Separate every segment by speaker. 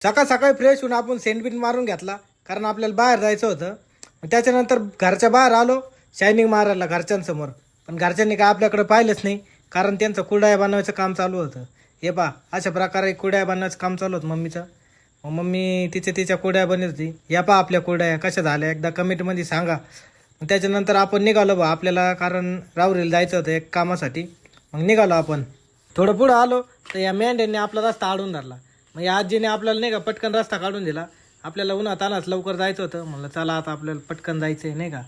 Speaker 1: सकाळ सकाळी फ्रेश होऊन आपण सेंटबिन मारून घेतला, कारण आपल्याला बाहेर जायचं होतं. त्याच्यानंतर घरच्या बाहेर आलो शायनिंग मारायला घरच्यांसमोर. पण घरच्यांनी काय आपल्याकडे पाहिलंच नाही, कारण त्यांचं कुरडया बनवायचं काम चालू होतं. हे पहा, अशा प्रकारे कुरडया बनवायचं काम चालू होतं मम्मीचं. मग मम्मी तिच्या कुरडया बनवत होती. या पहा आपल्या कुरडया कशा झाल्या, एकदा कमेंटमध्ये सांगा. त्याच्यानंतर आपण निघालो बा आपल्याला, कारण राहुरीला जायचं होतं एक कामासाठी. मग निघालो आपण. थोडं पुढं आलो तर या मेंढ्यांनी आपला रस्ता अडवून धरला. मग या आजीने आपल्याला नाही का पटकन रस्ता काढून दिला. आपल्याला उन्हात आणाच लवकर जायचं होतं. म्हणलं चला आता आपल्याला पटकन जायचं आहे नाही का.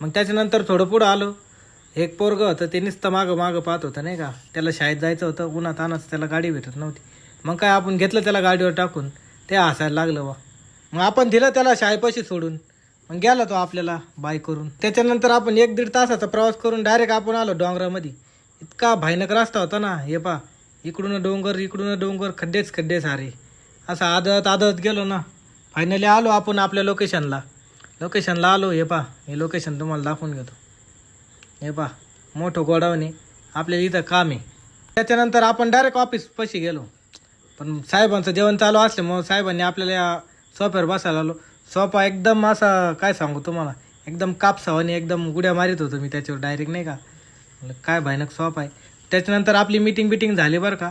Speaker 1: मग त्याच्यानंतर थोडं पुढं आलो. एक पोरगं होतं, ते नुसतं मागं पाहत होतं नाही का. त्याला शाळेत जायचं होतं, उन्हात आणाच त्याला गाडी भेटत नव्हती. मग काय आपण घेतलं त्याला गाडीवर टाकून. ते हसायला लागलं बा. मग आपण दिलं त्याला शाळेपाशी सोडून. मग गेला तो आपल्याला बाय करून. त्याच्यानंतर आपण 1-1.5 तासाचा प्रवास करून डायरेक्ट आपण आलो डोंगरामध्ये. इतका भयानक रस्ता होता ना. हे पा, इकडून डोंगर खड्डे सारे. असं आदत गेलो ना. फायनली आलो आपण आपल्या लोकेशनला आलो. हे पा, हे लोकेशन तुम्हाला दाखवून घेतो. हे पा, मोठं गोडाऊन आहे, आपल्याला इथं काम आहे. त्याच्यानंतर आपण डायरेक्ट ऑफिसपाशी गेलो. पण साहेबांचं जेवण चालू असल्यामुळं साहेबांनी आपल्याला या सोफ्यावर बसायला आलो. सोफा एकदम असा काय सांगू तुम्हाला, एकदम कापसावानी एकदम गुड्या मारित होतो मी त्याच्यावर डायरेक्ट नाही का. म्हणलं काय भयानक सोफा आहे. त्याच्यानंतर आपली मीटिंग झाली बरं का.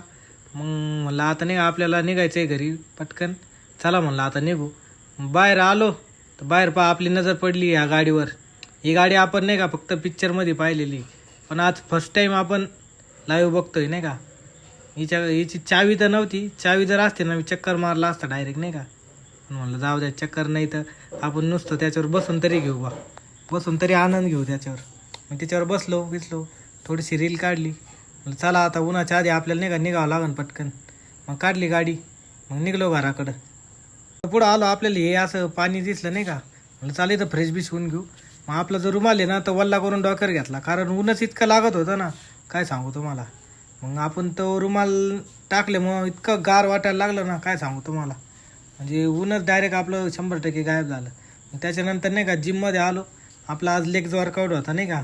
Speaker 1: मग म्हणलं आता नाही आपल्याला निघायचं आहे घरी पटकन. चला म्हणलं आता निघू. बाहेर आलो तर बाहेर पहा आपली नजर पडली ह्या गाडीवर. ही गाडी आपण नाही का फक्त पिक्चरमध्ये पाहिलेली, पण आज फर्स्ट टाईम आपण लाईव्ह बघतोय नाही का. हिची चावी तर नव्हती. चावी जर असते ना मी चक्कर मारला असता डायरेक्ट नाही का. पण म्हणलं जाऊ द्या, चक्कर नाही तर आपण नुसतं त्याच्यावर बसून तरी घेऊ बा. बसून तरी आनंद घेऊ त्याच्यावर. मग त्याच्यावर बसलो थोडीशी रील काढली. म्हणलं चला आता उन्हाच्या आधी आपल्याला नाही का निघावं लागन पटकन. मग काढली गाडी. मग निघलो घराकडं. पुढं आलो आपल्याला हे असं पाणी दिसलं नाही का. म्हणलं चालेल तर फ्रेश बीश होऊन घेऊ. मग आपला जो रुमाल आहे ना तो वल्ला करून डॉक्टर घेतला, कारण ऊनच इतकं लागत होतं ना काय सांगू तुम्हाला. मग आपण तो रुमाल टाकल्यामुळं इतकं गार वाटायला लागलं ना काय सांगू तुम्हाला. म्हणजे ऊनच डायरेक्ट आपलं 100% गायब झालं. त्याच्यानंतर नाही का जिममध्ये आलो. आपला आज लेग्स वर्कआउट होता नाही का.